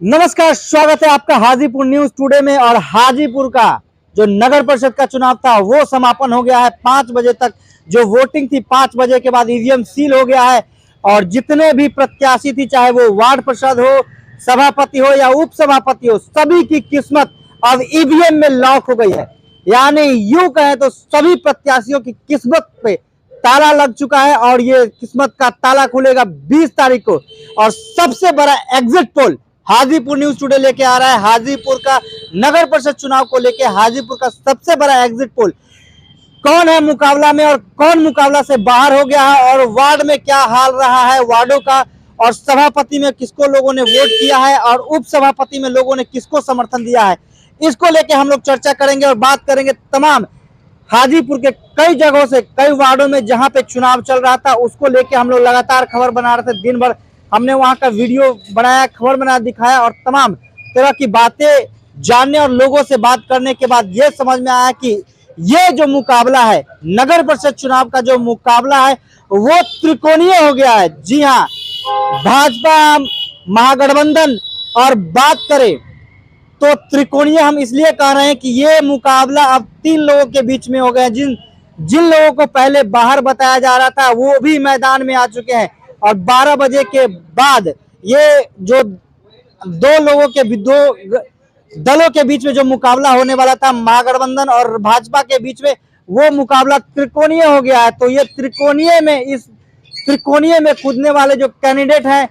नमस्कार, स्वागत है आपका हाजीपुर न्यूज टुडे में। और हाजीपुर का जो नगर परिषद का चुनाव था वो समापन हो गया है। 5 बजे तक जो वोटिंग थी, 5 बजे के बाद ईवीएम सील हो गया है और जितने भी प्रत्याशी थी, चाहे वो वार्ड पार्षद हो, सभापति हो या उप सभापति हो, सभी की किस्मत अब ईवीएम में लॉक हो गई है। यानी यूं कहें तो सभी प्रत्याशियों की किस्मत पे ताला लग चुका है और ये किस्मत का ताला खुलेगा 20 तारीख को। और सबसे बड़ा exit poll Hajipur news today लेके आ रहा है। हाजीपुर का नगर परिषद चुनाव को लेके हाजीपुर का सबसे बड़ा एग्जिट पोल, कौन है मुकाबला में और कौन मुकाबला से बाहर हो गया है और वार्ड में क्या हाल रहा है वार्डों का, और सभापति में किसको लोगों ने वोट किया है और उप सभापति में लोगों ने किसको समर्थन दिया है, इसको लेके हम लोग चर्चा करेंगे और बात करेंगे तमाम हाजीपुर के कई जगहों से, कई वार्डों में जहां पे चुनाव चल रहा था उसको लेके हम लोग लगातार खबर बना रहे थे। दिन भर हमने वहां का वीडियो बनाया, खबर बना दिखाया और तमाम तरह की बातें जानने और लोगों से बात करने के बाद ये समझ में आया कि ये जो मुकाबला है, नगर परिषद चुनाव का जो मुकाबला है वो त्रिकोणीय हो गया है। जी हाँ, भाजपा महागठबंधन और बात करें तो त्रिकोणीय हम इसलिए कह रहे हैं कि ये मुकाबला अब 3 लोगों के बीच में हो गया। जिन लोगों को पहले बाहर बताया जा रहा था वो भी मैदान में आ चुके हैं और 12 बजे के बाद ये जो दो दलों के बीच में जो मुकाबला होने वाला था महागठबंधन और भाजपा के बीच में, वो मुकाबला त्रिकोणीय हो गया है। तो ये इस त्रिकोणीय में कूदने वाले जो कैंडिडेट हैं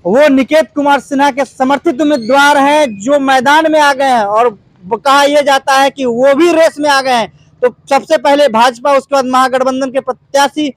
वो निकेत कुमार सिन्हा के समर्थित उम्मीदवार हैं जो मैदान में आ गए हैं और कहा यह जाता है कि वो भी रेस में आ गए हैं। तो सबसे पहले भाजपा, उसके बाद महागठबंधन के प्रत्याशी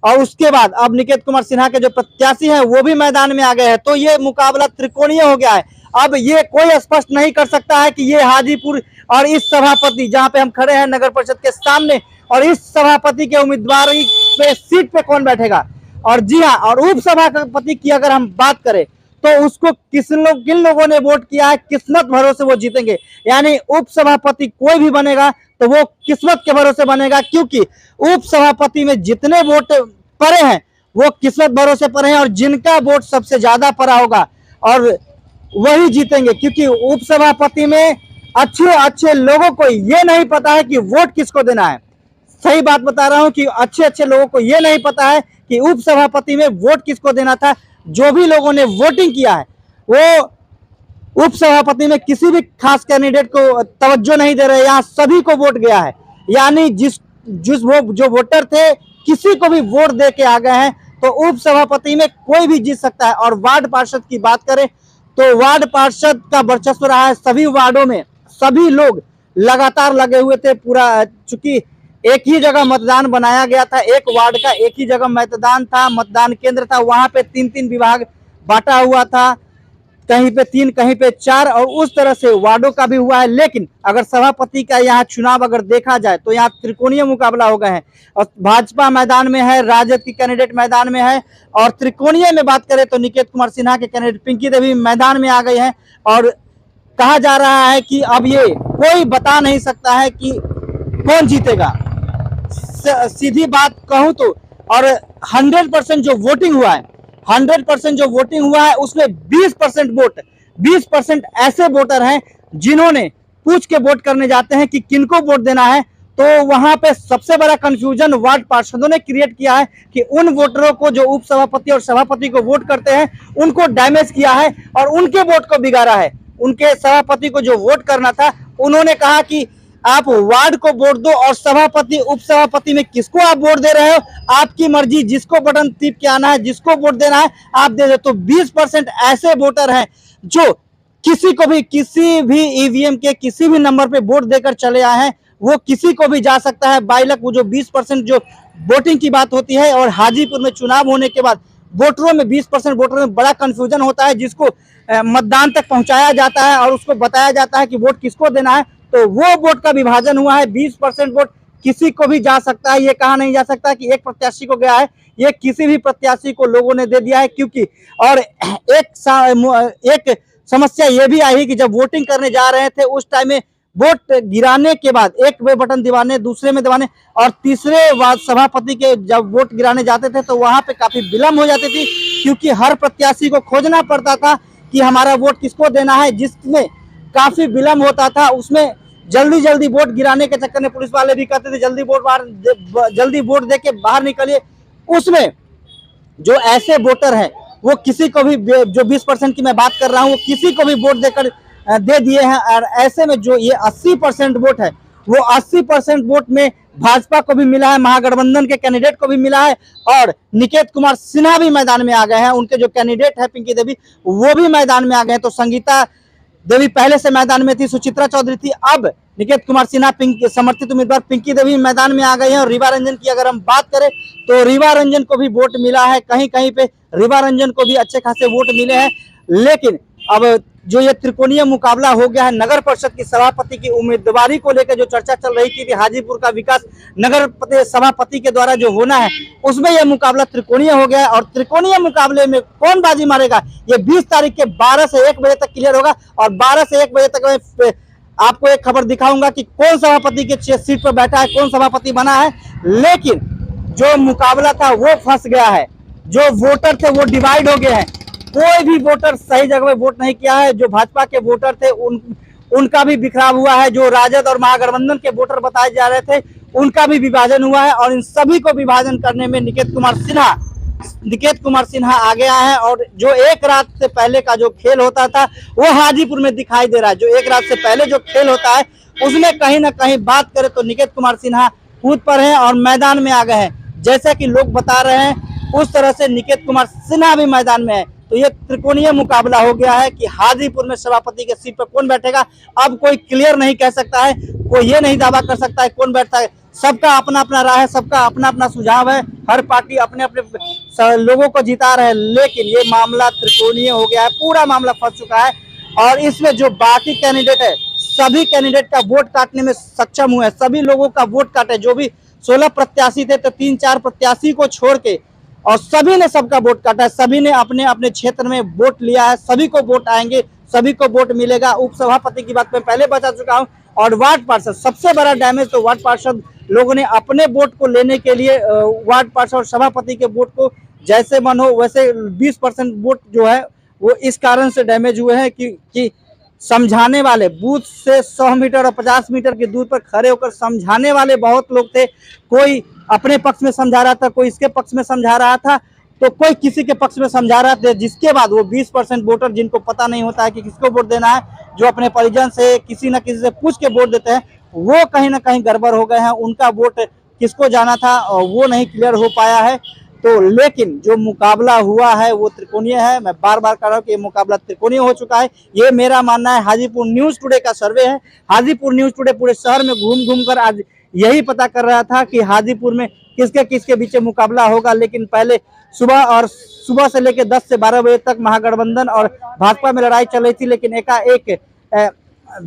और उसके बाद अब निकेत कुमार सिन्हा के जो प्रत्याशी हैं वो भी मैदान में आ गए हैं। तो ये मुकाबला त्रिकोणीय हो गया है। अब ये कोई स्पष्ट नहीं कर सकता है कि ये हाजीपुर और इस सभापति, जहां पे हम खड़े हैं नगर परिषद के सामने, और इस सभापति के उम्मीदवार पे सीट पे कौन बैठेगा। और जी हाँ, और उप सभापति की अगर हम बात करें तो उसको किन लोगों ने वोट किया है, किस्मत भरोसे वो जीतेंगे। यानी उप सभापति कोई भी बनेगा तो वो किस्मत के भरोसे बनेगा, क्योंकि उप सभापति में जितने वोट पड़े हैं वो किस्मत भरोसे पड़े हैं और जिनका वोट सबसे ज्यादा पड़ा होगा और वही जीतेंगे। क्योंकि उप सभापति में अच्छे लोगों को ये नहीं पता है कि वोट किसको देना है। सही बात बता रहा हूं कि अच्छे लोगों को ये नहीं पता है कि उप सभापति में वोट किसको देना था। जो भी लोगों ने वोटिंग किया है वो उप सभापति में किसी भी खास कैंडिडेट को तवज्जो नहीं दे रहे, यहाँ सभी को वोट गया है। यानी जो वोटर थे किसी को भी वोट दे के आ गए हैं। तो उप सभापति में कोई भी जीत सकता है। और वार्ड पार्षद की बात करें तो वार्ड पार्षद का वर्चस्व रहा है सभी वार्डों में। सभी लोग लगातार लगे हुए थे। पूरा चूंकि एक ही जगह मतदान बनाया गया था, एक वार्ड का एक ही जगह मतदान केंद्र था, वहां पे 3-3 विभाग बांटा हुआ था, कहीं पे 3 कहीं पे 4, और उस तरह से वार्डों का भी हुआ है। लेकिन अगर सभापति का यहाँ चुनाव अगर देखा जाए तो यहाँ त्रिकोणीय मुकाबला हो गए हैं और भाजपा मैदान में है, राजद की कैंडिडेट मैदान में है। और त्रिकोणीय में बात करें तो निकेत कुमार सिन्हा के कैंडिडेट पिंकी देवी मैदान में आ गई है। और कहा जा रहा है कि अब ये कोई बता नहीं सकता है कि कौन जीतेगा। सीधी बात कहूं तो, और 100% जो वोटिंग हुआ है, 100% जो वोटिंग हुआ है उसमें 20% ऐसे वोटर हैं जिन्होंने पूछ के वोट करने जाते हैं कि किनको वोट देना है। तो वहां पे सबसे बड़ा कंफ्यूजन वार्ड पार्षदों ने क्रिएट किया है कि उन वोटरों को जो उप सभापति और सभापति को वोट करते हैं उनको डैमेज किया है और उनके वोट को बिगाड़ा है। उनके सभापति को जो वोट करना था उन्होंने कहा कि आप वार्ड को वोट दो और सभापति उप सभापति में किसको आप वोट दे रहे हो, आपकी मर्जी, जिसको बटन टिप के आना है, जिसको वोट देना है आप दे दो। तो 20% ऐसे वोटर हैं जो किसी भी ईवीएम के किसी भी नंबर पे वोट देकर चले आए हैं। वो किसी को भी जा सकता है बाई लक। वो जो 20% जो वोटिंग की बात होती है, और हाजीपुर में चुनाव होने के बाद वोटरों में 20% वोटरों में बड़ा कंफ्यूजन होता है, जिसको मतदान तक पहुंचाया जाता है और उसको बताया जाता है कि वोट किसको देना है। तो वो वोट का विभाजन हुआ है। 20% वोट किसी को भी जा सकता है। ये कहा नहीं जा सकता कि एक प्रत्याशी को गया है, ये किसी भी प्रत्याशी को लोगों ने दे दिया है। क्योंकि और एक समस्या ये भी आई कि जब वोटिंग करने जा रहे थे उस टाइम में वोट गिराने के बाद एक में बटन दबाने, दूसरे में दबाने और तीसरे सभापति के जब वोट गिराने जाते थे तो वहां पे काफी विलंब हो जाती थी, क्योंकि हर प्रत्याशी को खोजना पड़ता था कि हमारा वोट किसको देना है, जिसमें काफी विलम्ब होता था, उसमें जल्दी जल्दी वोट गिराने के चक्कर में पुलिस वाले भी कहते थे जल्दी वोट दे के बाहर निकलिए। उसमें जो ऐसे वोटर हैं वो किसी को भी, जो 20% की मैं बात कर रहा हूँ, वो किसी को भी वोट देकर दे दिए हैं। और ऐसे में जो ये 80% वोट है, वो 80% वोट में भाजपा को भी मिला है, महागठबंधन के कैंडिडेट को भी मिला है, और निकेत कुमार सिन्हा भी मैदान में आ गए हैं। उनके जो कैंडिडेट है पिंकी देवी, वो भी मैदान में आ गए हैं। तो संगीता देवी पहले से मैदान में थी, सुचित्रा चौधरी थी, अब निकेत कुमार सिन्हा समर्थित उम्मीदवार पिंकी देवी मैदान में आ गए हैं। और रीवा रंजन की अगर हम बात करें तो रीवा रंजन को भी वोट मिला है, कहीं कहीं पे रीवा रंजन को भी अच्छे खासे वोट मिले हैं। लेकिन अब जो ये त्रिकोणीय मुकाबला हो गया है, नगर परिषद की सभापति की उम्मीदवारी को लेकर जो चर्चा चल रही थी कि हाजीपुर का विकास नगर सभापति के द्वारा जो होना है, उसमें यह मुकाबला त्रिकोणीय हो गया है। और त्रिकोणीय मुकाबले में कौन बाजी मारेगा, ये 20 तारीख के 12 से 1 बजे तक क्लियर होगा। और 12 से 1 बजे तक मैं आपको एक खबर दिखाऊंगा कि कौन सभापति के सीट पर बैठा है, कौन सभापति बना है। लेकिन जो मुकाबला था वो फंस गया है, जो वोटर थे वो डिवाइड हो गए हैं। कोई भी वोटर सही जगह में वोट नहीं किया है। जो भाजपा के वोटर थे उनका भी बिखराव हुआ है, जो राजद और महागठबंधन के वोटर बताए जा रहे थे उनका भी विभाजन हुआ है। और इन सभी को विभाजन करने में निकेत कुमार सिन्हा आ गया है। और जो एक रात से पहले का जो खेल होता था वो हाजीपुर में दिखाई दे रहा है। जो एक रात से पहले जो खेल होता है उसमें कहीं ना कहीं बात करें तो निकेत कुमार सिन्हा कूद पर हैं और मैदान में आ गए हैं। जैसा कि लोग बता रहे हैं उस तरह से निकेत कुमार सिन्हा भी मैदान में है। तो ये त्रिकोणीय मुकाबला हो गया है कि हाजीपुर में सभापति के सीट पर कौन बैठेगा। अब कोई क्लियर नहीं कह सकता है, कोई ये नहीं दावा कर सकता है कौन बैठता है। सबका अपना अपना राय है, सबका अपना अपना सुझाव है, हर पार्टी अपने अपने लोगों को जिता रहे हैं। लेकिन ये मामला त्रिकोणीय हो गया है, पूरा मामला फंस चुका है। और इसमें जो बाकी कैंडिडेट है, सभी कैंडिडेट का वोट काटने में सक्षम हुए, सभी लोगों का वोट काटे। जो भी 16 प्रत्याशी थे तो 3-4 प्रत्याशी को छोड़ के और सभी ने सबका वोट काटा है। सभी ने अपने अपने क्षेत्र में वोट लिया है, सभी को वोट आएंगे, सभी को वोट मिलेगा। उप सभापति की बात मैं पहले बता चुका हूं। और वार्ड पार्षद, सबसे बड़ा डैमेज तो वार्ड पार्षद लोगों ने अपने वोट को लेने के लिए वार्ड पार्षद और सभापति के वोट को जैसे मन हो वैसे 20% वोट जो है वो इस कारण से डैमेज हुए हैं कि समझाने वाले, बूथ से 100 मीटर और 50 मीटर की दूर पर खड़े होकर समझाने वाले बहुत लोग थे। कोई अपने पक्ष में समझा रहा था, कोई इसके पक्ष में समझा रहा था, तो कोई किसी के पक्ष में समझा रहा था। जिसके बाद वो 20% वोटर जिनको पता नहीं होता है कि किसको वोट देना है, जो अपने परिजन से किसी न किसी से पूछ के वोट देते हैं, वो कहीं ना कहीं गड़बड़ हो गए हैं। उनका वोट किसको जाना था और वो नहीं क्लियर हो पाया है। तो लेकिन जो मुकाबला हुआ है वो त्रिकोणीय है। मैं बार बार कह रहा हूँ कि ये मुकाबला त्रिकोणीय हो चुका है। ये मेरा मानना है। हाजीपुर न्यूज टुडे का सर्वे है। हाजीपुर न्यूज टुडे पूरे शहर में घूम घूम कर आज यही पता कर रहा था कि हाजीपुर में किसके किसके बीच मुकाबला होगा। लेकिन पहले सुबह से लेकर 10 से 12 बजे तक महागठबंधन और भाजपा में लड़ाई चल रही थी। लेकिन एकाएक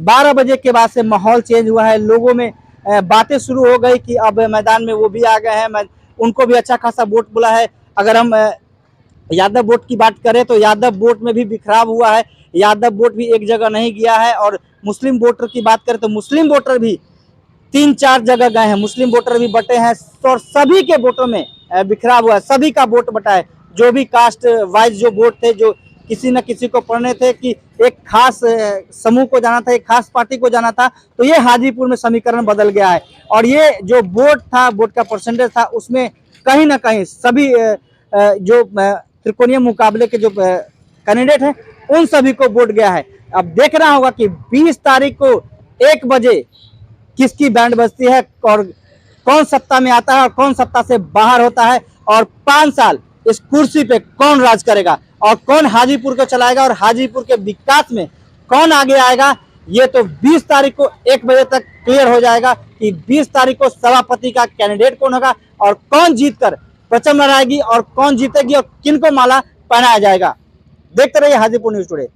12 बजे के बाद से माहौल चेंज हुआ है। लोगों में बातें शुरू हो गई कि अब मैदान में वो भी आ गए हैं, उनको भी अच्छा खासा वोट मिला है। अगर हम यादव वोट की बात करें तो यादव वोट में भी बिखराव हुआ है। यादव वोट भी एक जगह नहीं गया है। और मुस्लिम वोटर की बात करें तो मुस्लिम वोटर भी 3-4 जगह गए हैं, मुस्लिम वोटर भी बटे हैं। और सभी के वोटों में बिखराव हुआ है, सभी का वोट बटा है। जो भी कास्ट वाइज जो वोट थे, जो किसी न किसी को पढ़ने थे कि एक खास समूह को जाना था, एक खास पार्टी को जाना था, तो ये हाजीपुर में समीकरण बदल गया है। और ये जो वोट था, वोट का परसेंटेज था, उसमें कहीं ना कहीं सभी जो त्रिकोणीय मुकाबले के जो कैंडिडेट हैं उन सभी को वोट गया है। अब देखना होगा कि 20 तारीख को 1 बजे किसकी बैंड बजती है और कौन सत्ता में आता है और कौन सत्ता से बाहर होता है। और 5 साल इस कुर्सी पे कौन राज करेगा और कौन हाजीपुर को चलाएगा और हाजीपुर के विकास में कौन आगे आएगा, ये तो 20 तारीख को 1 बजे तक क्लियर हो जाएगा कि 20 तारीख को सभापति का कैंडिडेट कौन होगा और कौन जीतकर परचम लहराएगी और कौन जीतेगी और किनको माला पहनाया जाएगा। देखते रहिए हाजीपुर न्यूज टुडे।